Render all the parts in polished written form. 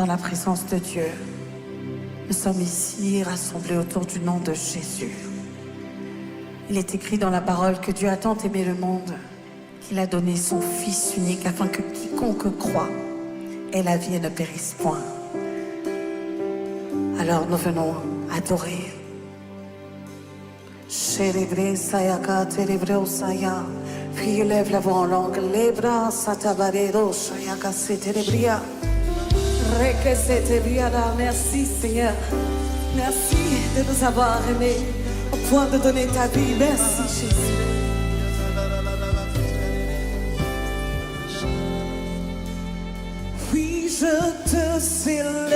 dans la présence de Dieu. Nous sommes ici rassemblés autour du nom de Jésus. Il est écrit dans la parole que Dieu a tant aimé le monde qu'il a donné son Fils unique afin que quiconque croit ait la vie et ne périsse point. Alors nous venons adorer. Célébrer Sayaka, célébrer Saya. Puis lève la voix en langue. Lebra Satabarero, Sayaka, célébria. Reke Setebriada. Merci Seigneur. Merci de nous avoir aimés au point de donner ta vie. Merci Jésus. Oui, je te célèbre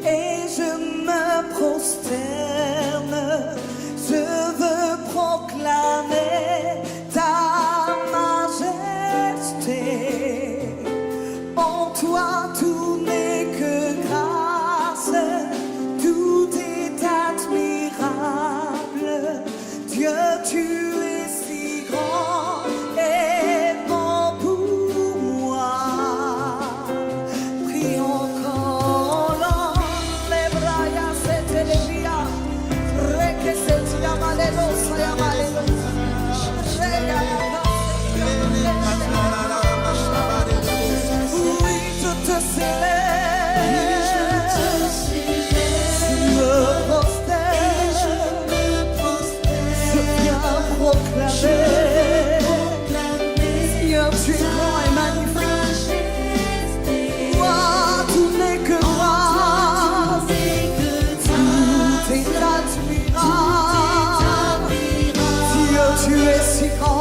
et je me prosterne. Je veux proclamer ta majesté. En toi tout n'est que grâce, tout est admirable. Dieu, tu es si grand et bon pour moi. Prie encore les bras, c'était les bria, que c'est la malélo, c'est la malélo. Oui, je te célèbre, je me prosterne, je viens proclamer, Seigneur, tu es grand et magnifique. Toi, tout n'est que grâce, tout est admirable. Dieu, tu es si grand.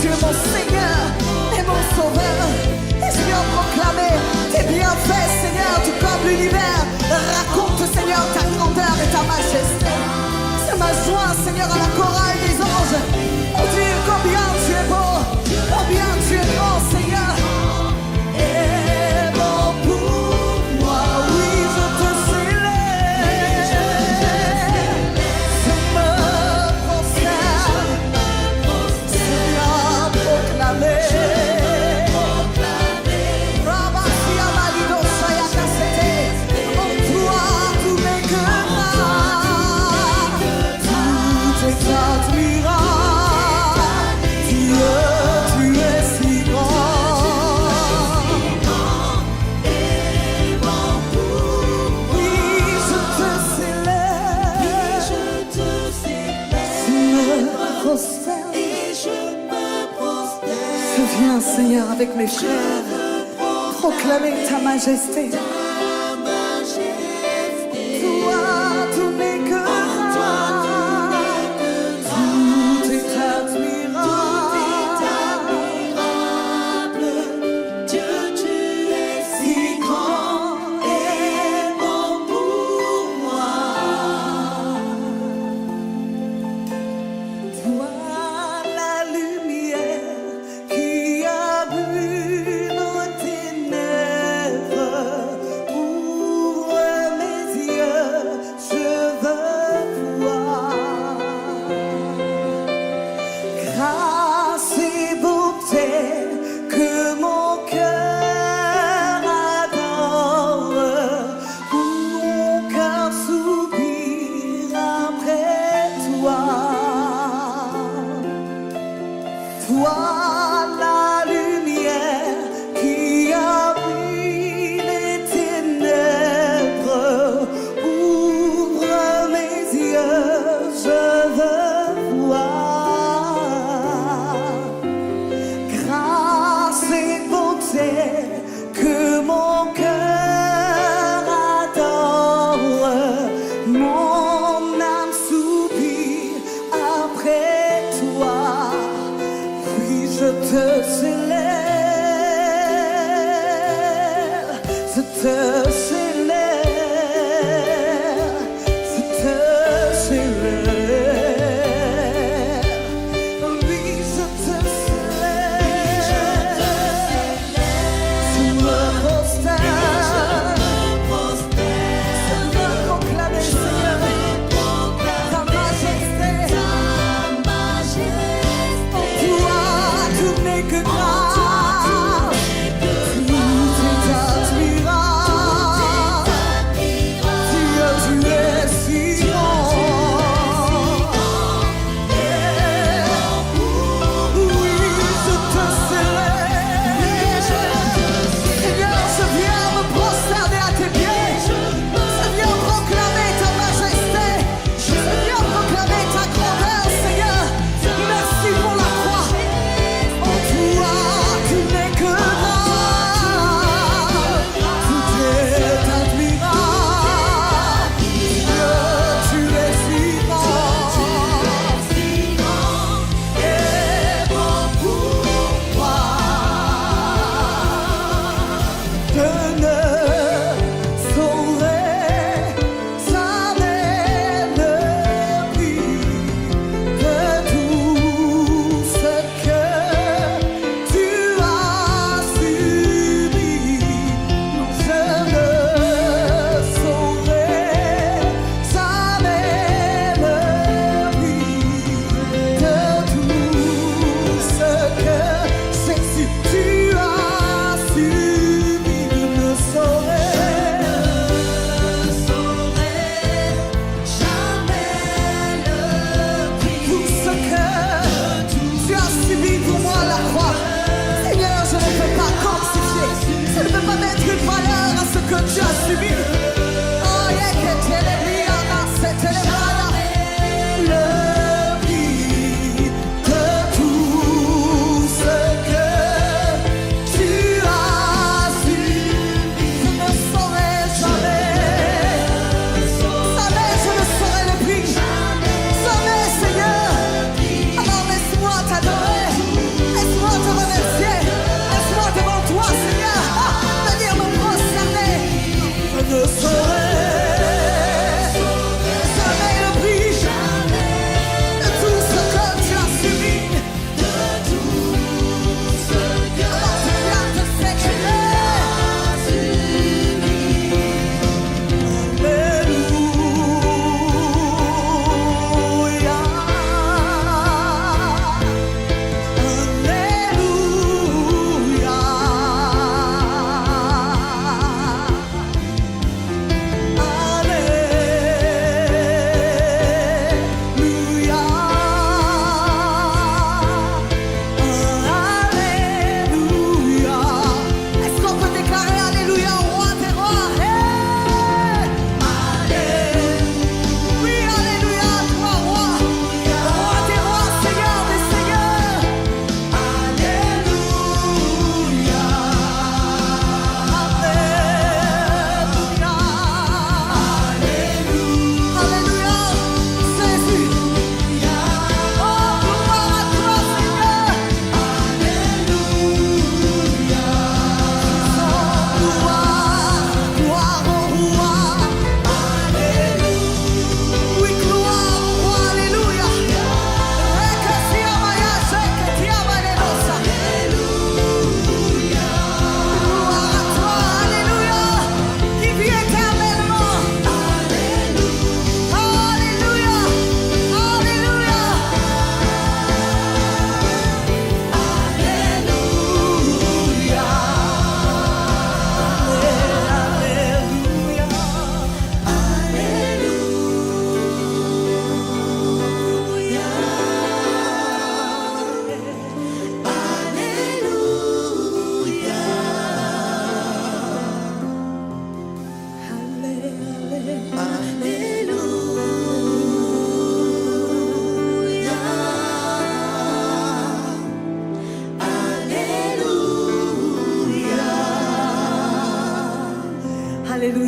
Tu es mon Seigneur et mon Sauveur. Et je viens proclamer tes bienfaits, Seigneur, tout comme l'univers raconte, Seigneur, ta grandeur et ta majesté. C'est ma joie, Seigneur, à la chorale des anges. On dit combien tu es beau, combien tu es grand, Seigneur. Et bon pour moi, oui, je te célèbre. Je me prosterne. Je viens, Seigneur, avec mes frères, proclamer ta majesté. Toi, tout n'est que tout est admirable. Dieu, tu es si grand et bon pour moi. Toi, la lumière qui a vu nos ténèbres.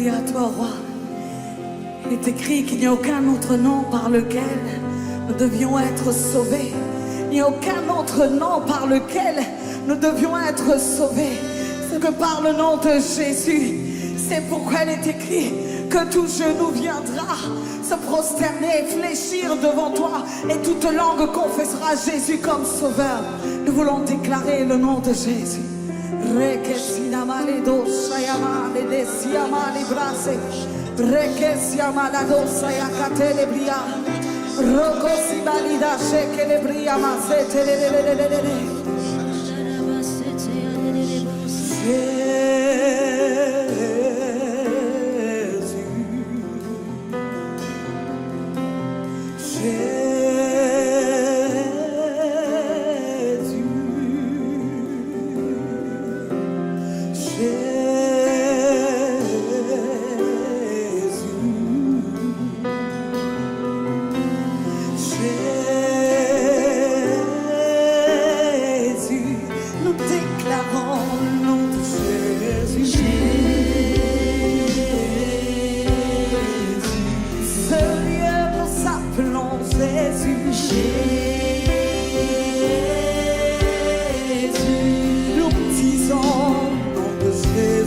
Alléluia à toi, roi. Il est écrit qu'il n'y a aucun autre nom par lequel nous devions être sauvés. Il n'y a aucun autre nom par lequel nous devions être sauvés. C'est que par le nom de Jésus. C'est pourquoi il est écrit que tout genou viendra se prosterner et fléchir devant toi. Et toute langue confessera Jésus comme sauveur. Nous voulons déclarer le nom de Jésus. Jésus, nous disons nom de Jésus.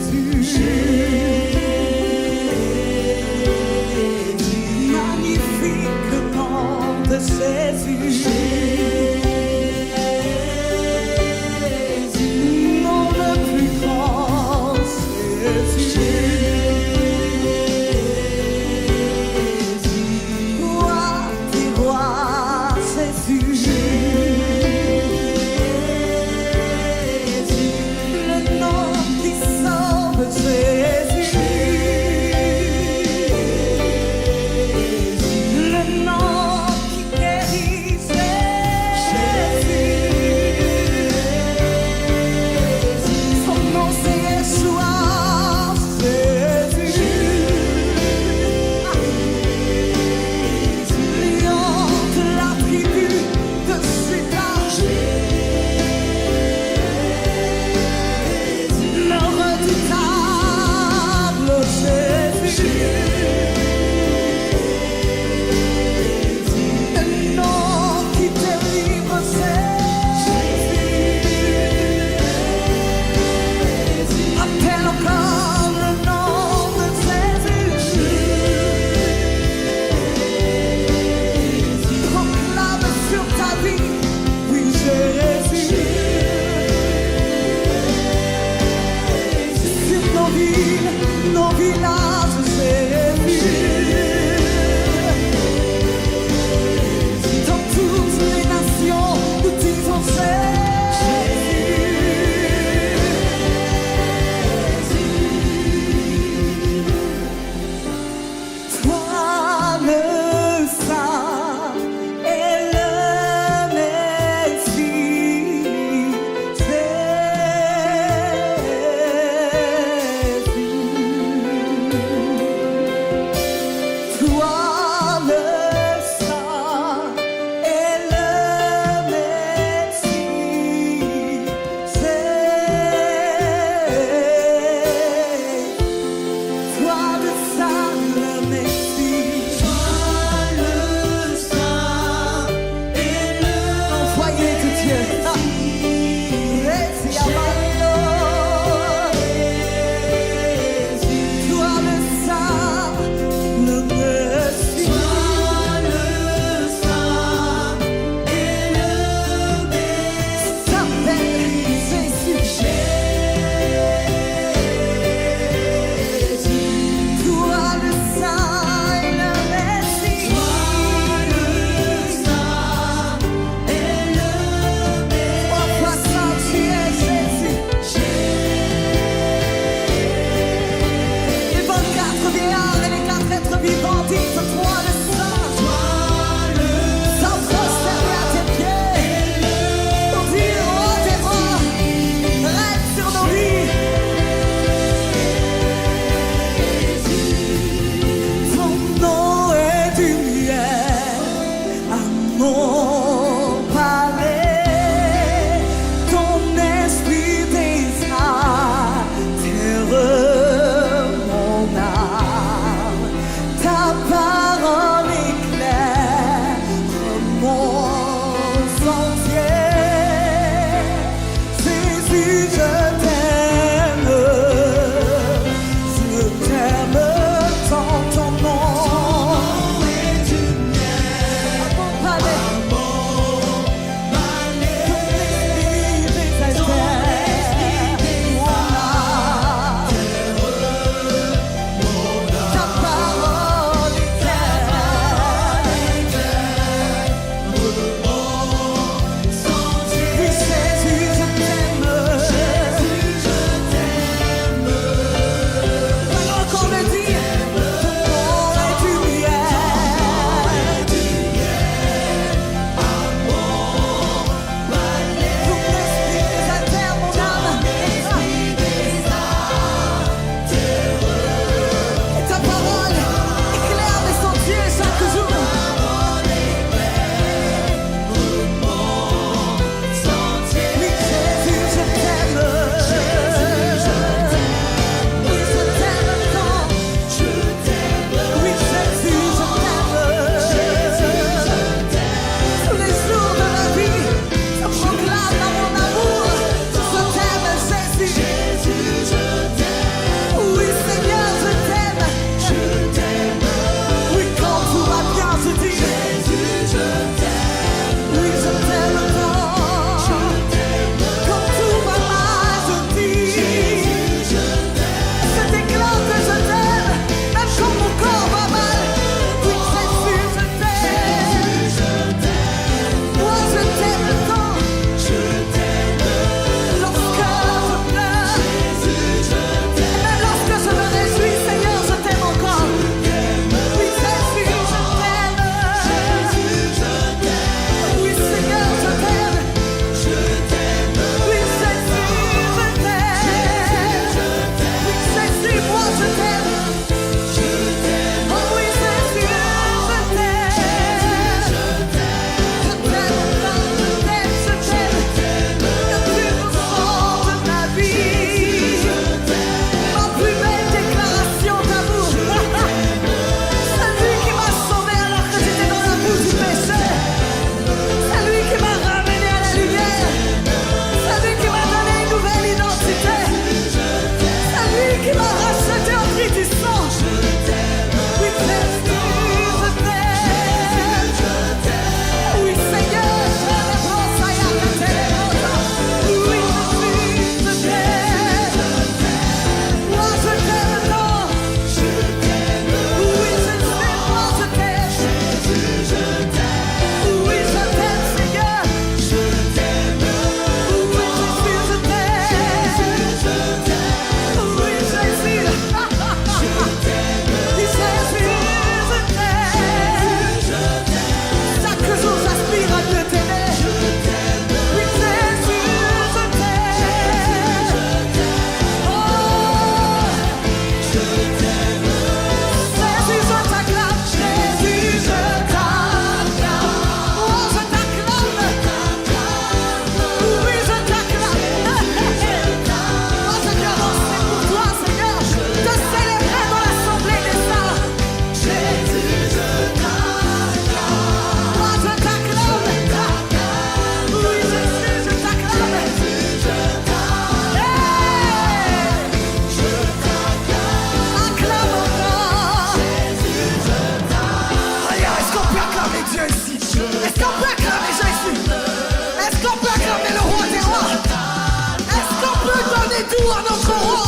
tout à notre roi.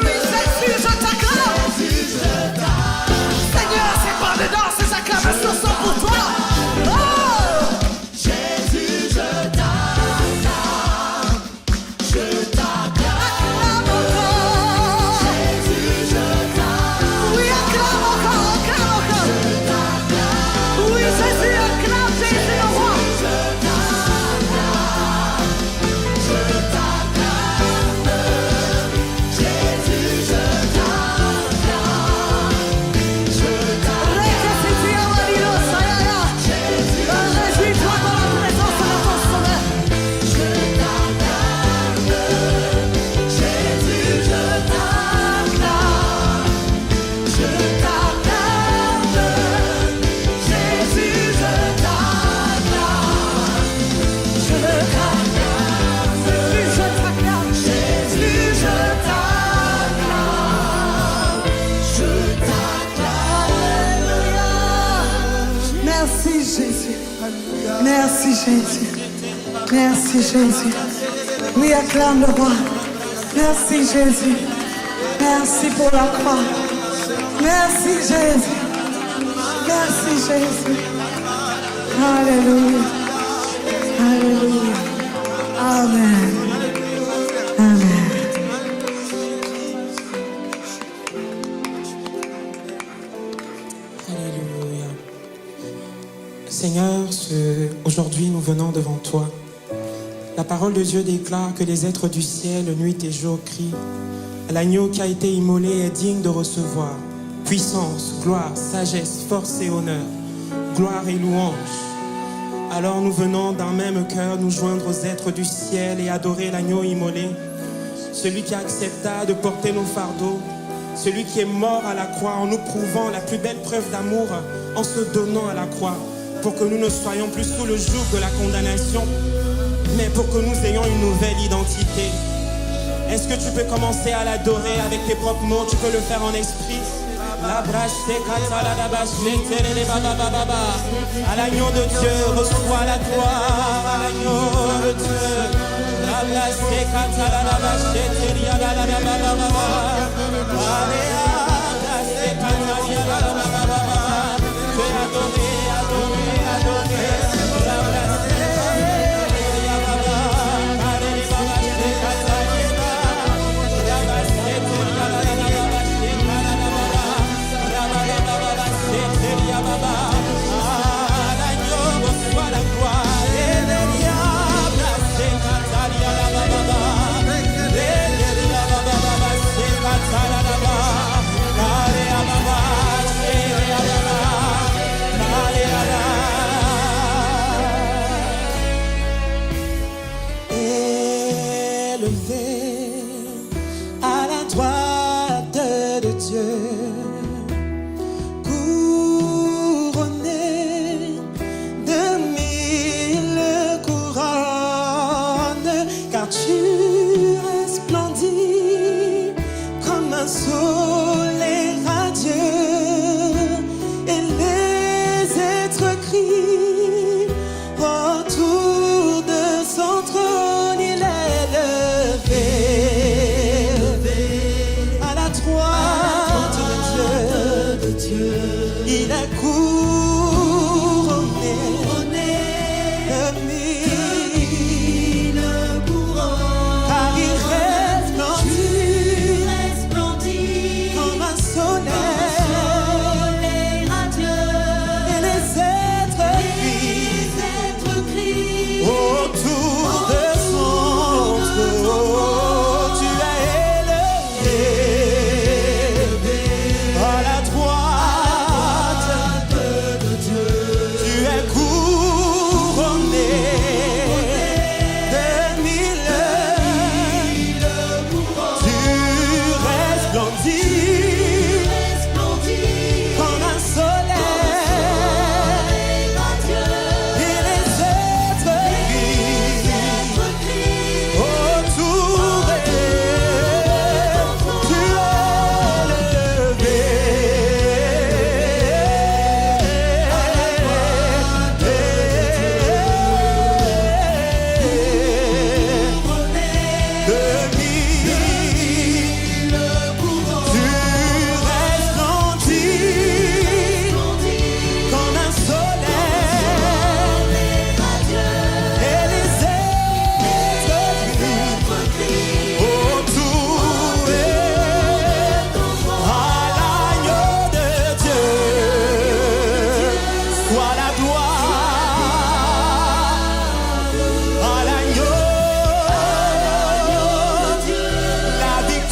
Oui, Jésus, je t'acclame. Seigneur, c'est pas de danse, ces acclamations sont pour toi. Oh! Jésus, je t'acclame. Je t'acclame. Acclame encore. Jésus, je t'acclame. Oui, acclame encore, acclame encore. Oui, Jésus, acclame Jésus le roi. Merci Jésus. Merci Jésus. Merci Jésus. Oui, acclame le roi. Merci Jésus. Merci pour la croix. Merci Jésus. Merci Jésus. Alléluia. Alléluia. Amen. Amen. Alléluia. Seigneur, aujourd'hui nous venons devant toi. La parole de Dieu déclare que les êtres du ciel, nuit et jour, crient. L'agneau qui a été immolé est digne de recevoir puissance, gloire, sagesse, force et honneur, gloire et louange. Alors nous venons d'un même cœur nous joindre aux êtres du ciel et adorer l'agneau immolé, celui qui accepta de porter nos fardeaux, celui qui est mort à la croix en nous prouvant la plus belle preuve d'amour en se donnant à la croix pour que nous ne soyons plus sous le joug de la condamnation, mais pour que nous ayons une nouvelle identité. Est-ce que tu peux commencer à l'adorer avec tes propres mots? Tu peux le faire en esprit. À l'agneau de Dieu, reçois la gloire. À l'agneau de Dieu.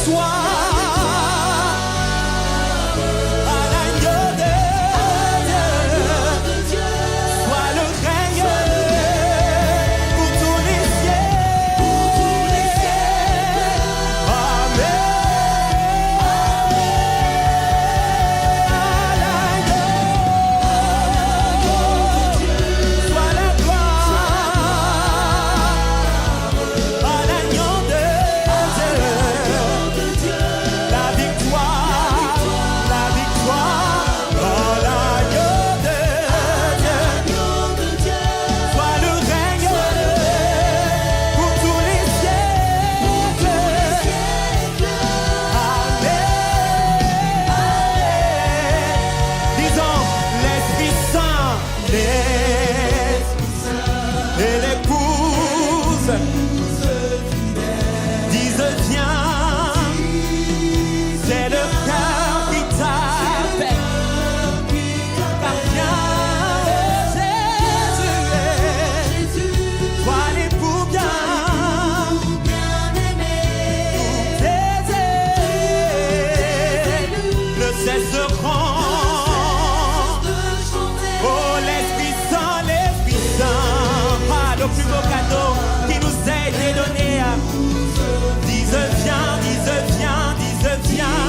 victoire. À l'agneau de Dieu, soit le règne pour tous les siècles. Amen. Et l'épouse disent viens, c'est le cœur qui t'appelle, car viens, Jésus, toi l'époux bien aimé, tes élus ne cesseront. Oh l'Esprit Saint, le plus beau cadeau qui nous a été donné. Dise viens, dise viens, dise viens.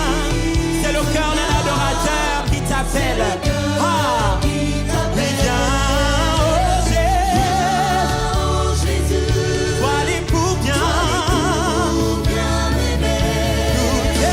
C'est le cœur d'un adorateur qui t'appelle. Ah, mais viens, oh Jésus, toi l'époux bien aimé, nous tes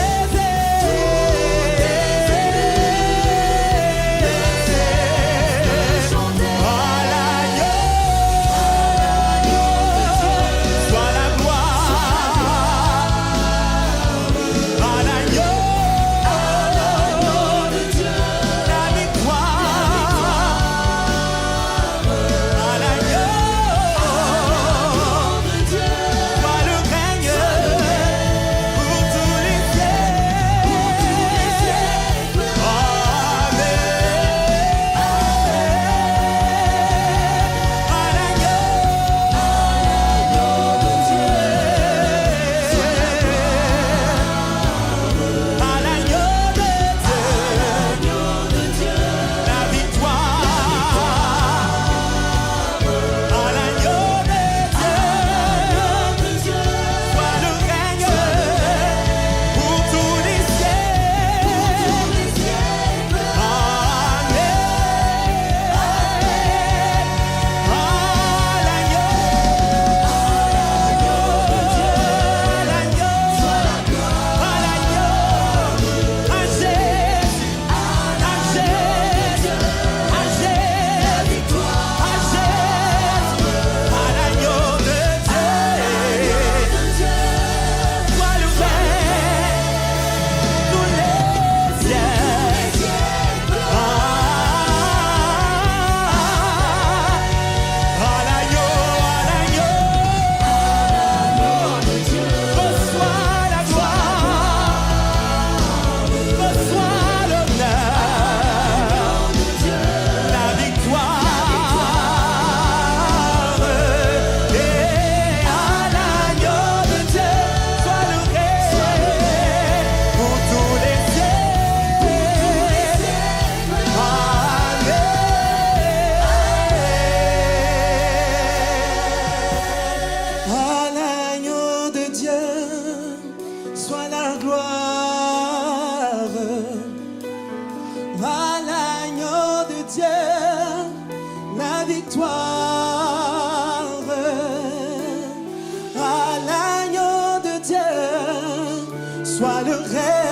soit le règne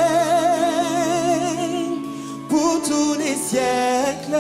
pour tous les siècles.